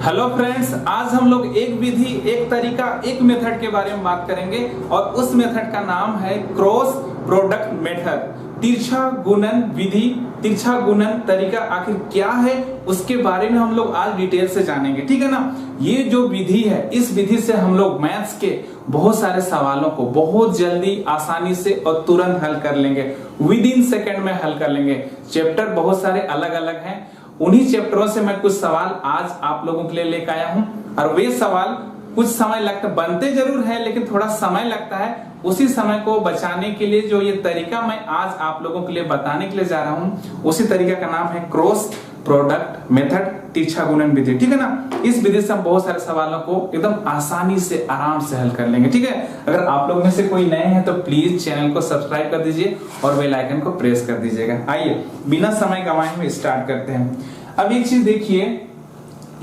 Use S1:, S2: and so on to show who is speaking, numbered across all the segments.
S1: Hello friends, आज हम लोग एक विधि, एक तरीका, एक मेथड के बारे में बात करेंगे और उस मेथड का नाम है क्रॉस प्रोडक्ट मेथड। तिरछा गुणन विधि, तिरछा गुणन तरीका आखिर क्या है उसके बारे में हम लोग आज डिटेल से जानेंगे, ठीक है ना। ये जो विधि है, इस विधि से हम लोग मैथ्स के बहुत सारे सवालों को बहुत जल्दी, आसानी से और तुरंत हल कर लेंगे, विद इन सेकेंड में हल कर लेंगे। चैप्टर बहुत सारे अलग अलग हैं, उन्हीं चैप्टरों से मैं कुछ सवाल आज आप लोगों के लिए लेकर आया हूं और वे सवाल कुछ समय लगता, बनते जरूर है लेकिन थोड़ा समय लगता है। उसी समय को बचाने के लिए जो ये तरीका मैं आज आप लोगों के लिए बताने के लिए जा रहा हूं, उसी तरीका का नाम है क्रॉस प्रोडक्ट मेथड, तिरछा गुणन विधि, ठीक है ना। इस विधि से हम बहुत सारे सवालों को एकदम आसानी से, आराम से हल कर लेंगे, ठीक है। अगर आप लोग में से कोई नए हैं तो प्लीज चैनल को सब्सक्राइब कर दीजिए और बेल आइकन को प्रेस कर दीजिएगा। आइए बिना समय गंवाए हुए स्टार्ट करते हैं। अब एक चीज देखिए,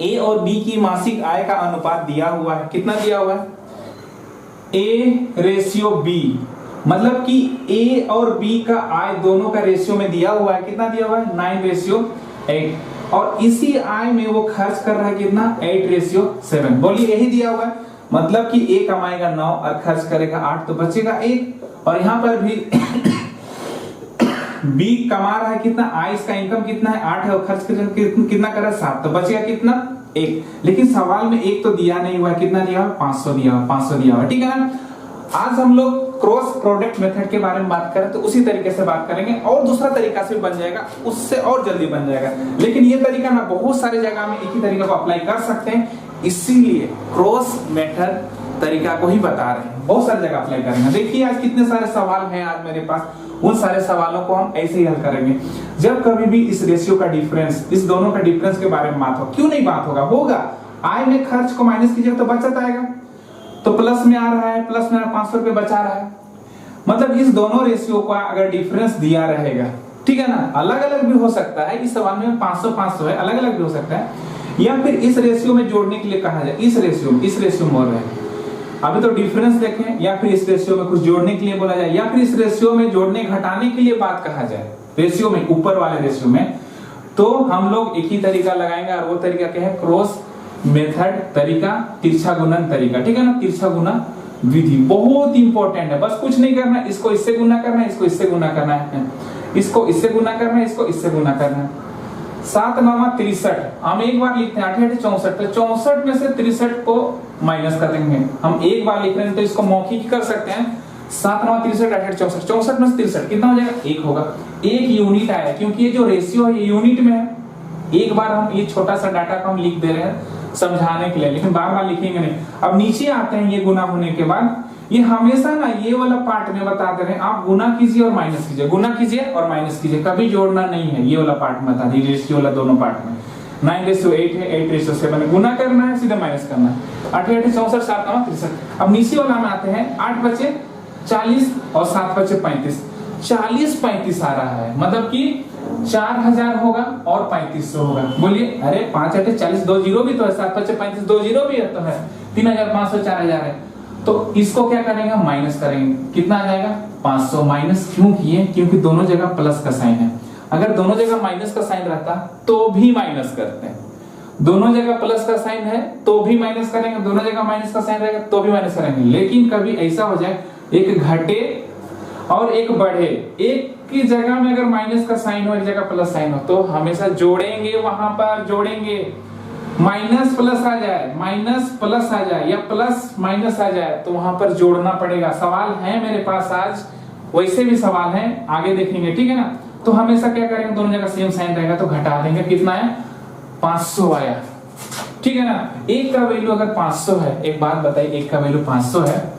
S1: ए और बी की मासिक आय का अनुपात दिया हुआ है। कितना दिया हुआ है? A/B, मतलब कि ए और बी का आय दोनों का रेशियो में दिया हुआ है। कितना दिया हुआ है? 9/8। और इसी आय में वो खर्च कर रहा है कितना? 8/7। बोलिए, यही दिया हुआ है। मतलब कि ए कमाएगा 9 और खर्च करेगा 8, तो बचेगा 1। और यहां पर भी बी कमा रहा है कितना? आय, इसका इनकम कितना है? 8 है और खर्च कितना कर रहा है? 7, तो बचेगा कितना? 1। लेकिन सवाल में 1 तो दिया नहीं हुआ है। कितना दिया हुआ? 500 दिया हुआ, 500 दिया हुआ, ठीक है ना। आज हम लोग क्रॉस प्रोडक्ट मेथड के बारे में बात करें तो उसी तरीके से बात करेंगे, और दूसरा तरीका से बन जाएगा, उससे और जल्दी बन जाएगा। लेकिन ये तरीका ना बहुत सारे जगह में एक ही तरीका को अप्लाई कर सकते हैं, इसीलिए क्रॉस मेथड तरीका को ही बता रहे हैं। बहुत सारी जगह अप्लाई करेंगे। देखिए आज कितने सारे सवाल हैं आज मेरे पास, उन सारे सवालों को हम ऐसे ही हल करेंगे। जब कभी भी इस रेशियो का डिफरेंस, इस दोनों का डिफरेंस के बारे में बात हो, क्यों नहीं बात होगा, आय में खर्च को माइनस कीजिएगा तो बचत आएगा, तो प्लस में आ रहा है, प्लस में 500 रुपए बचा रहा है। मतलब इस दोनों रेशियो का अगर डिफरेंस दिया रहेगा, ठीक है ना, अलग अलग भी हो सकता है, इस सवाल में 500 है, अलग अलग भी हो सकता है, या फिर इस रेशियो में जोड़ने के लिए कहा जाए, इस रेशियो में बोल रहे हैं, अभी तो डिफरेंस देखें, या फिर इस रेशियो में कुछ जोड़ने के लिए बोला जाए, या फिर इस रेशियो में जोड़ने घटाने के लिए बात कहा जाए, रेशियो में, ऊपर वाले रेशियो में, तो हम लोग एक ही तरीका लगाएंगे और वो तरीका क्या है? क्रॉस मेथड तरीका, तिरछा गुणन तरीका, ठीक है ना। तिरछा गुणन विधि बहुत इंपॉर्टेंट है। बस कुछ नहीं करना, इसको इससे गुना करना है, इसको इससे गुना करना है, इसको इससे गुना करना है, इसको इससे गुना करना है। 7 9 63, हम एक बार लिखते हैं 8 8 64, तो 64 में से 63 को माइनस कर देंगे। हम एक बार लिख रहे हैं तो इसको मौखिक कर सकते हैं। 7 9 63 8 8 64, 64 में से 63 कितना हो जाएगा? 1 होगा। 1 यूनिट आया, क्योंकि ये जो रेशियो है ये यूनिट में है। एक बार हम ये छोटा सा डाटा को हम लिख दे रहे हैं समझाने के लिए, लेकिन बार बार लिखेंगे नहीं। अब नीचे आते हैं, ये गुना होने के बाद ये हमेशा ना ये वाला पार्ट में बता दे रहे हैं, आप गुना कीजिए और माइनस कीजिए, गुना कीजिए और माइनस कीजिए, कभी जोड़ना नहीं है। ये वाला पार्ट में बता दी, रेशियो वाला दोनों पार्ट में। 9/8 है, 8/7 गुना करना है, सीधा माइनस करना है। 8 8 64, 7 9 63। अब नीचे वाला में आते हैं, 8 बचे 40 और 7 बचे 35, 40 35 आ रहा है, मतलब कि 4000 होगा और 3500 होगा। बोलिए, अरे 5 8 40, 2 जीरो भी तो है, 7 5 35, 2 जीरो भी है तो है, 3500 4000 है। तो इसको क्या करेंगे? माइनस करेंगे। कितना आ जाएगा? 500। माइनस क्यों किए? क्योंकि दोनों जगह प्लस का साइन है। अगर दोनों जगह माइनस का साइन रहता तो भी माइनस करते हैं, दोनों जगह प्लस का साइन है तो भी माइनस करेंगे, दोनों जगह माइनस का साइन रहेगा तो भी माइनस करेंगे। लेकिन कभी ऐसा हो जाए एक घटे और एक बढ़े, एक की जगह में अगर माइनस का साइन हो, एक जगह प्लस साइन हो, तो हमेशा जोड़ेंगे, वहां पर जोड़ेंगे। माइनस प्लस आ जाए, माइनस प्लस आ जाए, या प्लस माइनस आ जाए, तो वहां पर जोड़ना पड़ेगा। सवाल है मेरे पास आज, वैसे भी सवाल है, आगे देखेंगे, ठीक है ना। तो हमेशा क्या करेंगे? दोनों जगह सेम साइन रहेगा तो घटा देंगे। कितना है? 500 आया, ठीक है ना। एक का वैल्यू अगर 500 है, एक बात बताइए, एक का वैल्यू 500 है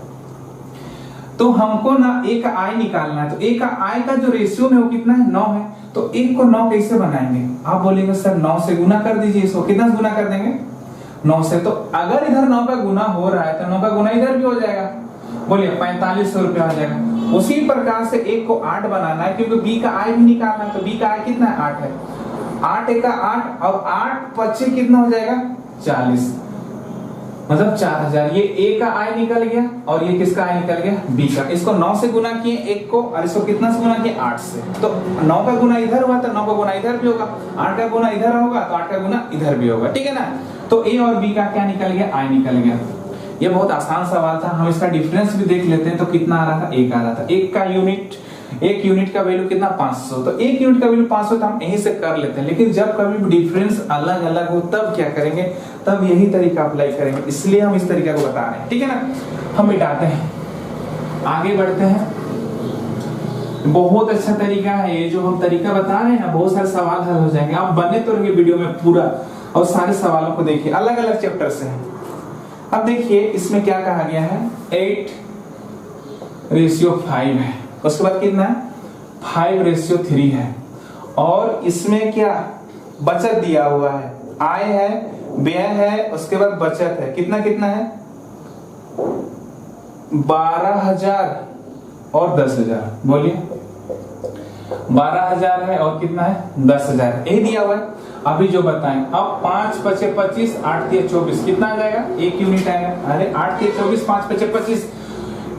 S1: तो हमको ना एक आय निकालना है, तो एक आय का जो रेशियो में वो कितना है? 9 है। तो एक को 9 कैसे बनाएंगे? आप बोलेंगे सर 9 से गुना कर दीजिए इसको। कितना गुना कर देंगे? 9 से। तो अगर इधर 9 का गुना हो रहा है तो 9 का गुना इधर भी हो जाएगा। बोलिए 4500 रुपया हो जाएगा। उसी प्रकार से एक को 8 बनाना है, क्योंकि बी का आय भी निकालना है, तो बी का आय कितना है? 8 है। 8 एक का 8 और 8 पच्चे कितना हो जाएगा? 40। मतलब 4000। ये ए का आई निकल गया और ये किसका आई निकल गया, बी का। इसको 9 से गुना किए एक को, और इसको कितना से गुना किए 8 से। तो 9 का गुना इधर हुआ तो 9 का गुना इधर भी होगा, 8 का गुना इधर होगा तो 8 का गुना इधर भी होगा, ठीक है ना। तो ए और बी का क्या निकल गया, आई निकल गया। ये बहुत आसान सवाल था, हम इसका डिफरेंस भी देख लेते हैं। तो कितना आ रहा था, एक आ रहा था। एक यूनिट का वैल्यू कितना 500। तो एक यूनिट का वैल्यू 500 तो हम यहीं से कर लेते हैं, लेकिन जब कभी डिफरेंस अलग अलग हो तब क्या करेंगे, तब यही तरीका अप्लाई करेंगे। इसलिए हम इस तरीका को बता रहे हैं, ठीक है ना। हम मिटाते हैं, आगे बढ़ते हैं। बहुत अच्छा तरीका है ये जो हम तरीका बता रहे हैं ना, बहुत सारे सवाल हल हो जाएंगे। आप बने तो रहिए वीडियो में पूरा, और सारे सवालों को देखिए, अलग अलग चैप्टर से है। अब देखिए इसमें क्या कहा गया है, 8:5 है। उसके बाद कितना है, 5:3 है। और इसमें क्या बचत दिया हुआ है, आय है, व्यय है, उसके बाद बचत है। कितना कितना है, 12,000 और 10,000। बोलिए 12,000 है और कितना है 10,000, यही दिया हुआ है। अभी जो बताएं, अब 5 पचे 25, 8 तिया 24, कितना आ जाएगा, 1 यूनिट आएगा। अरे 8 तिया 24, 5 पचे 25,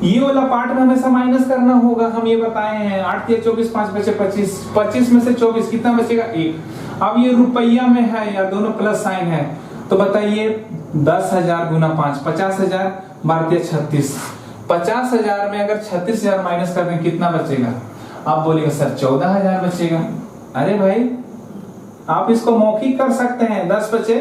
S1: ये वाला पार्ट में हमेशा माइनस करना होगा, हम ये बताए हैं। 8 तिया 24, 5 पचे 25, 25 में से 24 कितना बचेगा, 1। अब ये रुपया में है या दोनों प्लस साइन है, तो बताइए 10,000 गुना 5, 50,000, 12 तिया 36। 50,000 में अगर 36,000 माइनस कर दें कितना बचेगा, आप बोलिएगा सर 14,000 बचेगा। अरे भाई आप इसको मौखिक कर सकते हैं, 10 बचे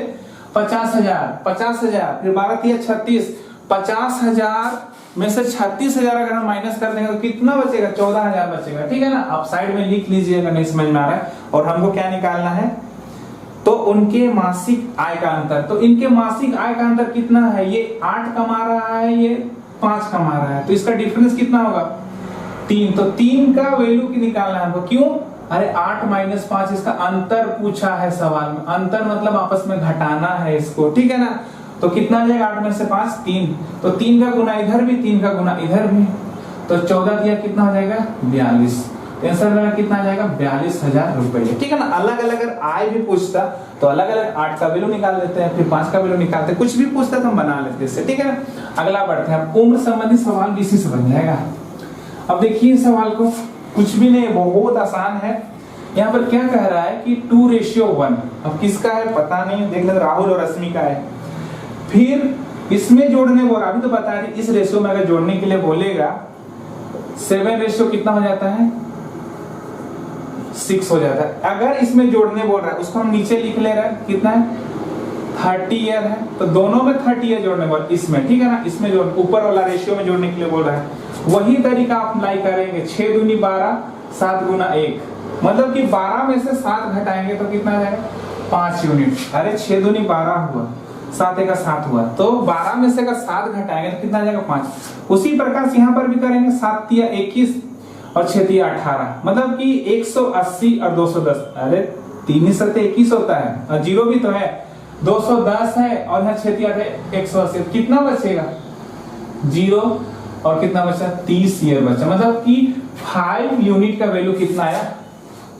S1: 50,000, 50,000 फिर 12 तिया 36, 50,000 में से 36,000 अगर हम माइनस कर देंगे तो कितना बचेगा, 14,000 बचेगा, ठीक है ना। आप साइड में लिख लीजिएगा, नहीं समझ में आ रहा है। और हमको क्या निकालना है, तो उनके मासिक आय का अंतर। तो इनके मासिक आय का अंतर कितना है, ये 8 कमा रहा है, ये 5 कमा रहा है, तो इसका डिफरेंस कितना होगा, 3। तो 3 का वैल्यू की निकालना है हमको। क्यों, अरे 8 - 5 इसका अंतर पूछा है सवाल में। अंतर मतलब आपस में घटाना है इसको, ठीक है ना। तो कितना आ जाएगा, 8 में से 5 3, तो 3 का गुना इधर भी, 3 का गुना इधर भी, तो 14 दिया कितना हो जाएगा 42। आंसर में कितना आ जाएगा 42,000 रुपए, ठीक है ना। अलग अलग अगर आय भी पूछता तो अलग अलग 8 का वैल्यू निकाल लेते हैं, फिर 5 का वैल्यू निकालते हैं, कुछ भी पूछता तो हम बना लेते हैं, ठीक है ना। अगला बढ़ते हैं, उम्र संबंधी सवाल भी इसी से बन जाएगा। अब देखिए सवाल को, कुछ भी नहीं, बहुत आसान है। यहाँ पर क्या कह रहा है कि 2:1। अब किसका है पता नहीं, देख ले राहुल और रश्मि का है। फिर इसमें जोड़ने बोल रहा, अभी तो बता रही, इस रेशियो में अगर जोड़ने के लिए बोलेगा 7 कितना हो जाता है 6 हो जाता है। अगर इसमें जोड़ने बोल रहा है उसको हम नीचे लिख ले रहे हैं, कितना है 30 ईयर है, तो दोनों में 30 ईयर जोड़ने बोल, इसमें ठीक है ना, इसमें जोड़, ऊपर वाला रेशियो में जोड़ने के लिए बोल रहा है। वही तरीका आप अप्लाई करेंगे, 6 दूनी 12, 7 गुना 1, मतलब कि 12 में से 7 घटाएंगे तो कितना आ जाएगा 5 यूनिट। अरे 6 दूनी 12 हुआ, 7 का 7 हुआ, तो 12 में से अगर 7 घटाएंगे तो कितना आ जाएगा 5। उसी प्रकार से यहाँ पर भी करेंगे, 7 तिया 21 और 6 तिया 18, मतलब कि 180 और 210। अरे 3 ही 7 21 होता है, और 0 भी तो है, 210 है, और यहाँ 6 तिया 180, कितना बचेगा 0, और कितना बचा 30 ईयर बचा, मतलब कि 5 यूनिट का वैल्यू कितना आया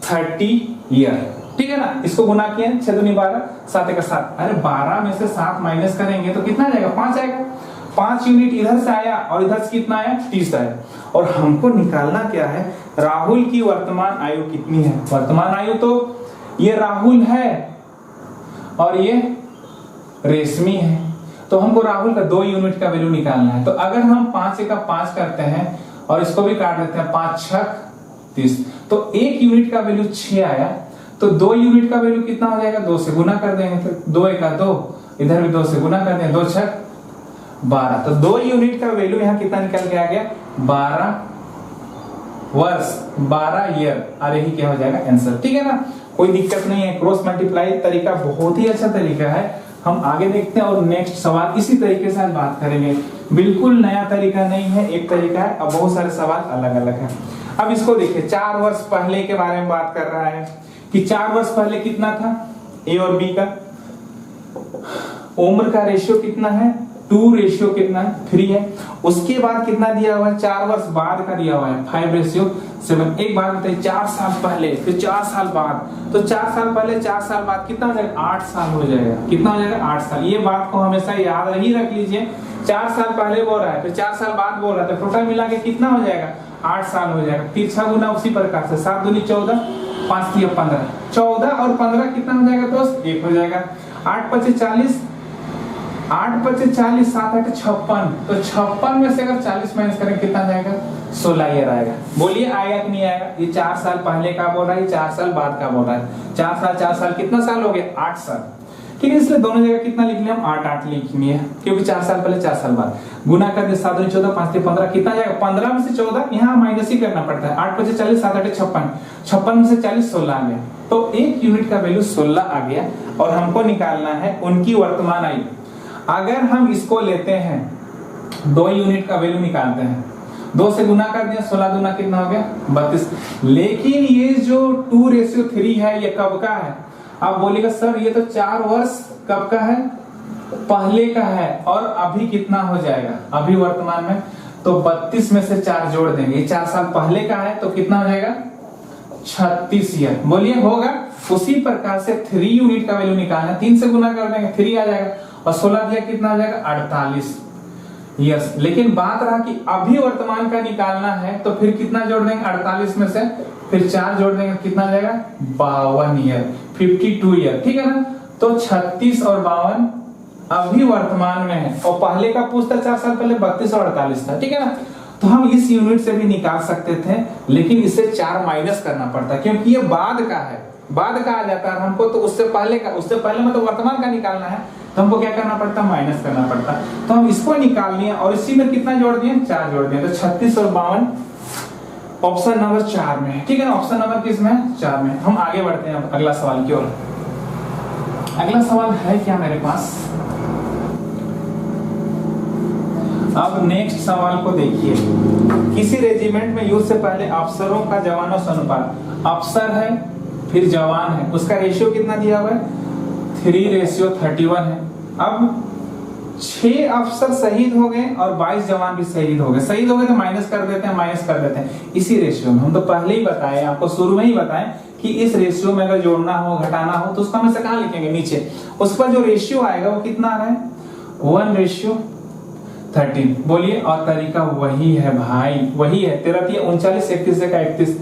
S1: 30 ईयर, ठीक है ना। इसको गुना किया 6 दूनी 12, 7 का 7, अरे 12 में से 7 माइनस करेंगे तो कितना जाएगा 5 आएगा। 5 यूनिट इधर से आया और इधर से कितना आया 30 आया। और हमको निकालना क्या है, राहुल की वर्तमान आयु कितनी है। वर्तमान आयु तो ये राहुल है और ये रेशमी है, तो हमको राहुल का 2 यूनिट का वैल्यू निकालना है। तो अगर हम 5 का 5 करते हैं और इसको भी काट देते हैं, 5 छक 30, तो 1 यूनिट का वैल्यू 6 आया, तो 2 यूनिट का वैल्यू कितना हो जाएगा, 2 से गुना कर देंगे, तो 2 का 2, इधर भी 2 से गुना कर देंगे, 2 छक 12, तो 2 यूनिट का वैल्यू यहाँ कितना निकल के आ गया 12 वर्ष, 12 ईयर। और यही क्या हो जाएगा आंसर, ठीक है ना। कोई दिक्कत नहीं है, क्रॉस मल्टीप्लाई तरीका बहुत ही अच्छा तरीका है। हम आगे देखते हैं और नेक्स्ट सवाल इसी तरीके से बात करेंगे। बिल्कुल नया तरीका नहीं है, एक तरीका है, अब बहुत सारे सवाल अलग अलग हैं। अब इसको देखिए, 4 वर्ष पहले के बारे में बात कर रहा है कि 4 वर्ष पहले कितना था ए और बी का, उम्र का रेशियो कितना है 2 रेशियो कितना है 3 है। उसके बाद कितना दिया हुआ है 4 वर्ष बाद का दिया हुआ है 5:7। एक बात बताइए 4 साल पहले फिर 4 साल बाद, तो 4 साल पहले 4 साल बाद कितना हो जाएगा 8 साल हो जाएगा। कितना हो जाएगा 8 साल। ये बात को हमेशा याद ही रख लीजिए, 4 साल पहले बोल रहा है फिर 4 साल बाद बोल रहा है, तो टोटल मिला के कितना हो जाएगा 8 साल हो जाएगा। फिर 6 गुना उसी प्रकार से 7 दूनी 14, 5 तिया 15, 14 और 15 कितना हो जाएगा दोस्त 1 हो जाएगा। 8 पचे 40, 8 पचे 40, 7 8 56, तो 56 में से अगर 40 माइनस करें कितना जाएगा 16 ईयर आएगा। बोलिए आएगा कि नहीं आएगा। ये 4 साल पहले का बोल रहा है, 4 साल बाद का बोल रहा है। 4 साल कितना साल हो गए 8 साल। ठीक है, इसलिए दोनों जगह कितना लिख लिया हम 8 लिखेंगे, क्योंकि 4 साल पहले 4 साल बाद। गुना कर दे 7 दूनी 14, 5 तिया 15, कितना जाएगा 15 में से 14 यहाँ माइनस ही करना पड़ता है। 8 पचे 40, 7 8 56, 56 में से 40 16 आ गया, तो 1 यूनिट का वैल्यू 16 आ गया। और हमको निकालना है उनकी वर्तमान आयु। अगर हम इसको लेते हैं 2 यूनिट का वैल्यू निकालते हैं, 2 से गुना कर दिया 16 दूना कितना हो गया 32। लेकिन ये जो 2:3 है ये कब का है। आप बोलेगा सर ये तो 4 वर्ष कब का है पहले का है, और अभी कितना हो जाएगा अभी वर्तमान में, तो 32 में से 4 जोड़ देंगे। ये 4 साल पहले का है तो कितना हो जाएगा 36 ईयर। बोलिए होगा। उसी प्रकार से 3 यूनिट का वैल्यू निकालना, 3 से गुना कर देंगे 3 आ जाएगा, और 16 दिया कितना हो जाएगा 48 यस। लेकिन बात रहा कि अभी वर्तमान का निकालना है, तो फिर कितना जोड़ देंगे 48 में से फिर 4 जोड़ देंगे कितना हो जाएगा 52 ईयर, 52 ईयर। ठीक है ना। तो 36 और 52 अभी वर्तमान में है, और पहले का पूछता 4 साल पहले 32 और 48 था। ठीक है ना। तो हम इस यूनिट से भी निकाल सकते थे, लेकिन इसे 4 माइनस करना पड़ता है, क्योंकि ये बाद का है, बाद का आ जाता है हमको। तो उससे पहले मतलब वर्तमान का निकालना है, तो हमको क्या करना पड़ता है माइनस करना पड़ता। तो हम इसको निकाल लिए और इसी में कितना जोड़ दिए 4 जोड़ दिए, तो 36 और 52 ऑप्शन नंबर 4 में है। ठीक है ना। ऑप्शन नंबर किस में 4 में। हम आगे बढ़ते हैं अगला सवाल की ओर। अगला सवाल है क्या मेरे पास। अब नेक्स्ट सवाल को देखिए। किसी रेजिमेंट में युद्ध से पहले अफसरों का जवानों से अनुपात, अफसर है फिर जवान है, उसका रेशियो कितना दिया हुआ है 3:31 है। अब 6 अफसर शहीद हो गए और 22 जवान भी शहीद हो गए। शहीद हो गए तो माइनस कर देते हैं इसी रेशियो में। हम तो पहले ही बताए, आपको शुरू में ही बताए कि इस रेशियो में अगर जोड़ना हो घटाना हो तो उसको हम ऐसे कहां लिखेंगे नीचे। उस पर जो रेशियो आएगा वो कितना आ रहा है 1:13। बोलिए, और तरीका वही है भाई, वही है। 13 39, 31 का 31,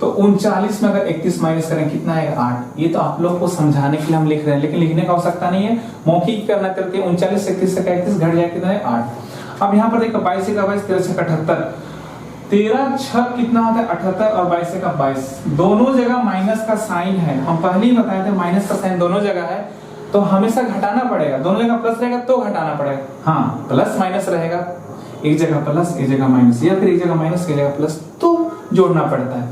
S1: तो 39 में अगर 31 माइनस करें कितना आएगा 8। ये तो आप लोग को समझाने के लिए हम लिख रहे हैं, लेकिन लिखने का आवश्यकता नहीं है, मौखिक करना करके 39 31 का 31 घट जाए कितना है 8। अब यहाँ पर देखो 22 का 22, 13 का 78, 13 6 कितना होता है 78 और 22 का 22। दोनों जगह माइनस का साइन है, हम पहले ही बताए थे माइनस का साइन दोनों जगह है, तो हमेशा घटाना पड़ेगा। दोनों जगह प्लस रहेगा तो घटाना पड़ेगा। हाँ, प्लस माइनस रहेगा, एक जगह प्लस एक जगह माइनस, या फिर एक जगह माइनस एक जगह प्लस, तो जोड़ना पड़ता है।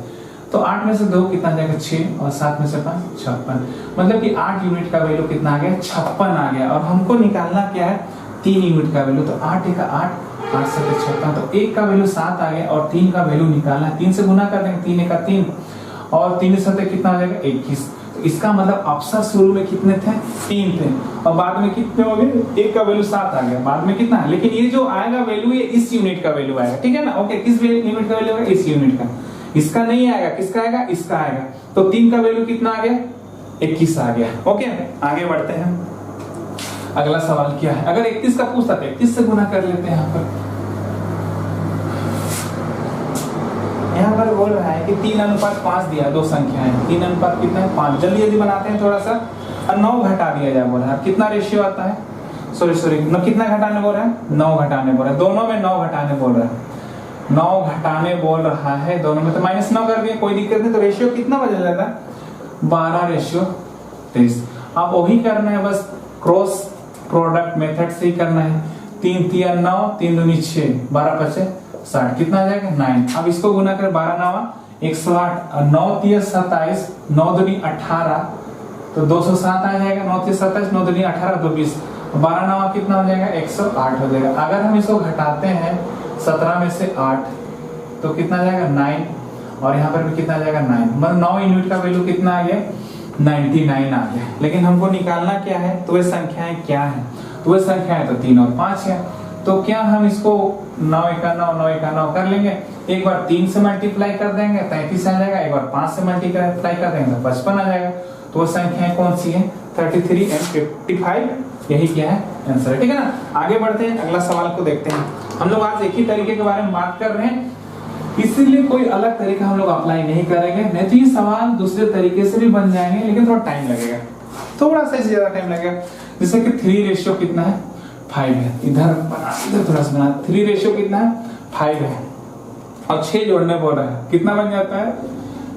S1: तो 8 में से 2 कितना जाएगा 6, और 7 में से 5 56। मतलब कि 8 यूनिट का वैल्यू कितना आ गया 56 आ गया। और हमको निकालना क्या है 3 यूनिट का वैल्यू, तो 8 1 8, 8 7 56, तो 1 का वैल्यू 7 आ गया और 3 का वैल्यू निकालना है। 3 से गुना कर देंगे, 3 1 3, और 3 7 कितना हो जाएगा 21। तो इसका मतलब अफसर शुरू में कितने थे 3 थे, और बाद में कितने हो गए 1 का वैल्यू 7 आ गया, बाद में कितना। लेकिन ये जो आएगा वैल्यू ये इस यूनिट का वैल्यू आएगा। ठीक है ना। ओके, किस यूनिट का वैल्यू आएगा इस यूनिट का, इसका नहीं आएगा। किसका आएगा इसका आएगा। तो 3 का वैल्यू कितना आ गया 21 आ गया। ओके, आगे बढ़ते हैं। अगला सवाल क्या है, अगर 31 का पूछता तो 31 से गुना कर लेते हैं। यहाँ पर बोल रहा है कि 3:5 दिया, 2 संख्याएं, 3 कितना है 5। जल्दी बनाते हैं थोड़ा सा, और 9 घटा दिया जाए बोल रहा है। कितना रेशियो आता है, सॉरी कितना घटाने बोल रहा है 9 घटाने बोल रहा है। दोनों में 9 घटाने बोल रहा है, 9 घटाने बोल रहा है दोनों में, तो -9 कर दिए, कोई दिक्कत नहीं। तो रेशियो कितना बदल जाता है 12:23। अब वही करना है, बस क्रॉस प्रोडक्ट मेथड से ही करना है। 3 3 9, 3 दूनी 6, 12 5 60, कितना आ जाएगा 9। अब इसको गुना कर 12 9 108, 9 3 27, 9 दूनी 18, तो 207 आ जाएगा। 9 3 27, 9 दूनी 18, 220, 12 9 कितना हो जाएगा 108 हो जाएगा। अगर हम इसको घटाते हैं 17 में से 8, तो कितना आ जाएगा 9, और यहाँ पर भी कितना आ जाएगा 9। मतलब 9 यूनिट का वैल्यू कितना आ गया 99 आ गया। लेकिन हमको निकालना क्या है, तो वे संख्याएं क्या है। तो वह संख्या है तो 3 और 5 है। तो क्या हम इसको 9 एका 9 9 एका 9 कर लेंगे, एक बार 3 से मल्टीप्लाई कर देंगे 33 आ जाएगा, एक बार 5 से मल्टीप्लाई कर देंगे तो 55 आ जाएगा। तो वो संख्याएं कौन सी है 33 एंड 55, यही क्या है आंसर है। ठीक है ना, आगे बढ़ते हैं, अगला सवाल को देखते हैं। हम लोग आज एक ही तरीके के बारे में बात कर रहे हैं, इसीलिए कोई अलग तरीका हम लोग अप्लाई नहीं करेंगे, नहीं तो ये सवाल दूसरे तरीके से भी बन जाएंगे लेकिन थोड़ा टाइम लगेगा, थोड़ा सा ज्यादा टाइम लगेगा। जैसे कि 3 रेशियो कितना है 5 है, इधर थोड़ा सा बना 3 रेशियो कितना है 5 है और 6 जोड़ने बोल रहा है, कितना बन जाता है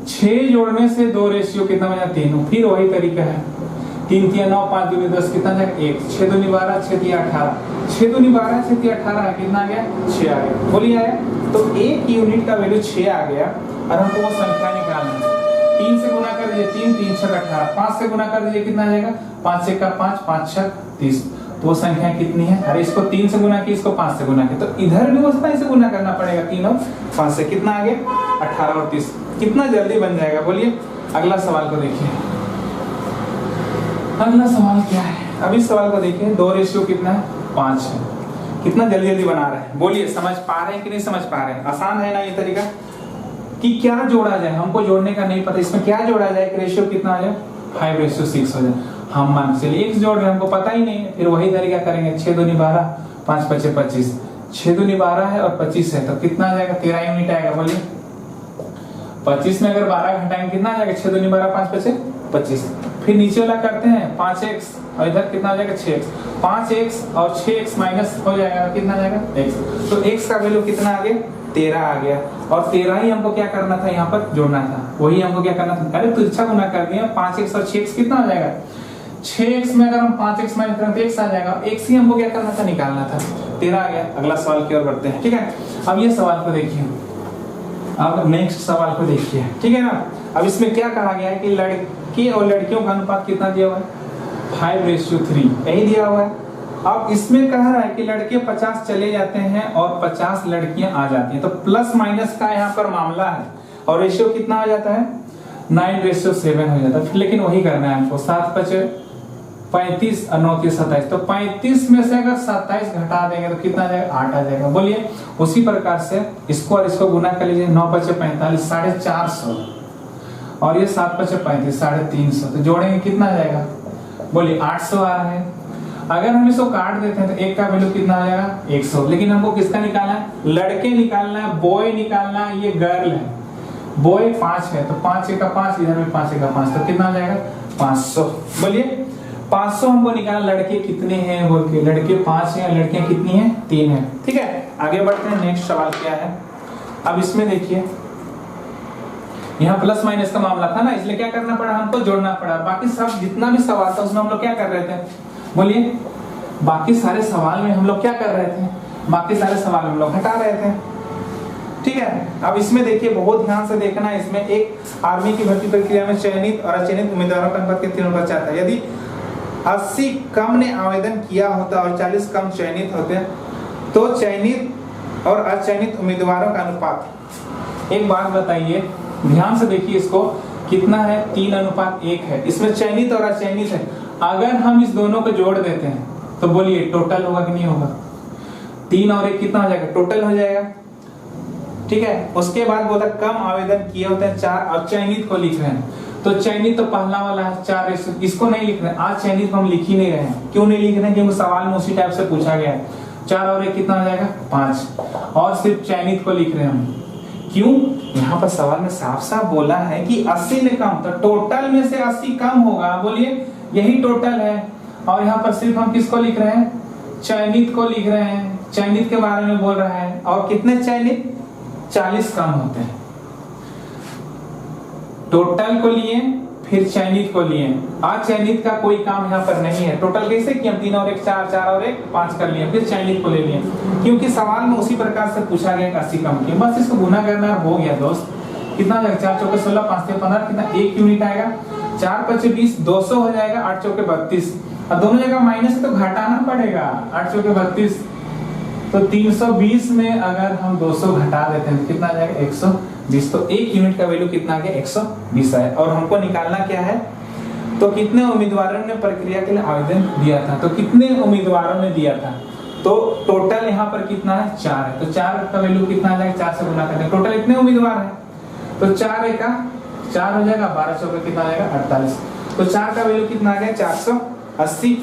S1: 6 जोड़ने से 2 रेशियो कितना बन जाता है 3। फिर वही तरीका है 3 3 9 5 2 10 कितना जाएगा 1, 6 2 12 6 3 18, 6 2 12 6 3 18 कितना आ गया 6 आ गया, बोलिए आया। तो एक यूनिट का वैल्यू 6 आ गया और हमको वो संख्या निकालना है। 3 से गुना कर दीजिए 3 3 6 18, 5 से गुना कर दीजिए कितना आ जाएगा 5 1 का 5 5 6 30। तो वो संख्या कितनी है, अरे इसको 3 से गुना किया इसको 5 से गुना किया, तो इधर भी उतना ही से गुना करना पड़ेगा 3 और 5 से, कितना आ गया 18 और 30। कितना जल्दी बन जाएगा बोलिए। अगला सवाल को देखिए, अगला सवाल क्या है, अभी सवाल को देखिए 2 रेशियो कितना है 5 है, कितना जल्दी जल्दी बना रहे हैं बोलिए, समझ पा रहे हैं कि नहीं समझ पा रहे हैं। आसान है ना ये तरीका कि क्या जोड़ा जाए, हमको जोड़ने का नहीं पता, इसमें क्या जोड़ा जाए, रेशियो कितना आ जाए 5:6 हो जाए। हम मान चलिए x जोड़ रहे हैं, हमको पता ही नहीं है, फिर वही तरीका करेंगे 6 2 12 5 5 25, 6 2 12 है और 25 है तो कितना आ जाएगा 13 यूनिट आएगा बोलिए। 25 में अगर 12 घटाएंगे कितना आ जाएगा 6 2 12 5 5 25। फिर नीचे वाला करते हैं 5x और इधर कितना आ जाएगा 6x, 5x और 6x माइनस हो जाएगा कितना आ जाएगा x। तो x का वैल्यू कितना आ गया 13 आ गया और 13 ही हमको क्या करना था यहाँ पर जोड़ना था, वही हमको क्या करना था, अरे तिरछा गुना कर दिया 5x और 6x कितना आ जाएगा 6x में अगर हम 5x माइनस करें तो x आ जाएगा, x ही हमको क्या करना था निकालना था, 13 आ गया। अगला सवाल की ओर बढ़ते हैं, ठीक है। अब ये सवाल को देखिए, अब नेक्स्ट सवाल को देखिए, ठीक है ना। अब इसमें क्या कहा गया है कि लड़के और लड़कियों का अनुपात कितना दिया हुआ है 5:3, यही दिया हुआ है। अब इसमें कह रहा है कि लड़के 50 चले जाते हैं और 50 लड़कियां आ जाती हैं, तो प्लस माइनस का यहाँ पर मामला है और रेशियो कितना आ जाता है 9:7 हो जाता है। लेकिन वही करना है हमको, 7 5 35 और 9 3 27, तो 35 में से अगर 27 घटा देंगे तो कितना आ जाएगा 8 आ जाएगा बोलिए। उसी प्रकार से इसको और इसको गुना कर लीजिए, 9 5 45 450 और ये 7 5 35 350, तो जोड़ेंगे कितना आ जाएगा बोलिए 800 आ रहा है। अगर हम इसको काट देते हैं तो एक का वैल्यू कितना आ जाएगा 100, लेकिन हमको किसका निकालना है, लड़के निकालना है, बॉय निकालना है, ये गर्ल है। बॉय 5 है तो 5 1 का 5, इधर में 5 1 का 5, तो कितना आ जाएगा 500 बोलिए। 500 हमको निकालना, लड़के कितने हैं बोल के, लड़के 5 हैं, लड़कियां कितनी हैं 3 हैं, ठीक है। आगे बढ़ते हैं, नेक्स्ट सवाल क्या है। अब इसमें देखिए यहाँ प्लस माइनस का मामला था ना, इसलिए क्या करना पड़ा हमको जोड़ना पड़ा। बाकी सब जितना भी सवाल था उसमें हम लोग क्या कर रहे थे बोलिए, बाकी सारे सवाल में हम लोग क्या कर रहे थे, बाकी सारे सवाल हम लोग हटा रहे थे, ठीक है। अब इसमें देखिए बहुत ध्यान से देखना है, इसमें एक आर्मी की भर्ती प्रक्रिया में चयनित और अचयनित उम्मीदवारों का अनुपात कितने अनुपात चाहता है। यदि 80 कम ने आवेदन किया होता और 40 कम चयनित होते तो चयनित और अचयनित उम्मीदवारों का अनुपात, एक बात बताइए ध्यान से देखिए इसको, कितना है 3:1 है। इसमें चयनित और अचयनित है, अगर हम इस दोनों को जोड़ देते हैं तो बोलिए टोटल होगा कि नहीं होगा, 3 और 1 कितना हो जाएगा टोटल हो जाएगा, ठीक है। उसके बाद बोलता कम आवेदन किए होते हैं 4 और चयनित को लिख रहे हैं, तो चयनित तो पहला वाला है 4, इसको नहीं लिख रहे हैं, आज चयनित को हम लिख ही नहीं रहे हैं। क्यों नहीं लिख रहे हैं, क्योंकि सवाल में उसी टाइप से पूछा गया है। 4 और 1 कितना हो जाएगा 5, और सिर्फ चयनित को लिख रहे हैं हम। क्यों, यहाँ पर सवाल में साफ साफ बोला है कि 80 में कम, तो टोटल में से 80 कम होगा बोलिए, यही टोटल है। और यहाँ पर सिर्फ हम किसको लिख रहे हैं, चयनित को लिख रहे हैं, चयनित के बारे में बोल रहा है। और कितने चयनित 40 कम होते हैं, टोटल को लिए फिर चयनित को लिए, अचयनित का कोई काम यहाँ पर नहीं है। टोटल कैसे किया, 3 और 1 4, 4 और 1 5 कर लिए, फिर चयनित को ले लिए, क्योंकि सवाल में उसी प्रकार से पूछा गया 80 कम किया, बस इसको गुना करना हो गया दोस्त। कितना जाएगा 4 चौके 16, 5 3 15, कितना 1 यूनिट आएगा, 4 5 20, 200 हो जाएगा, 8 चौके 32, और दोनों जगह माइनस तो घटाना पड़ेगा, 8 चौके 32, तो 320 में अगर हम 200 घटा देते हैं तो कितना आ जाएगा 120, तो 1 यूनिट का वैल्यू कितना आ गया 120 है। और हमको निकालना क्या है तो कितने उम्मीदवारों ने प्रक्रिया के लिए आवेदन दिया था, तो कितने उम्मीदवारों ने दिया था, तो टोटल यहाँ पर कितना है 4 है, तो 4 का वैल्यू कितना आ जाएगा 4 से गुना करके टोटल इतने उम्मीदवार है, तो 4 का 4 हो जाएगा, 12 चौके कितना आ जाएगा 48, तो 4 का वैल्यू कितना आ गया 480।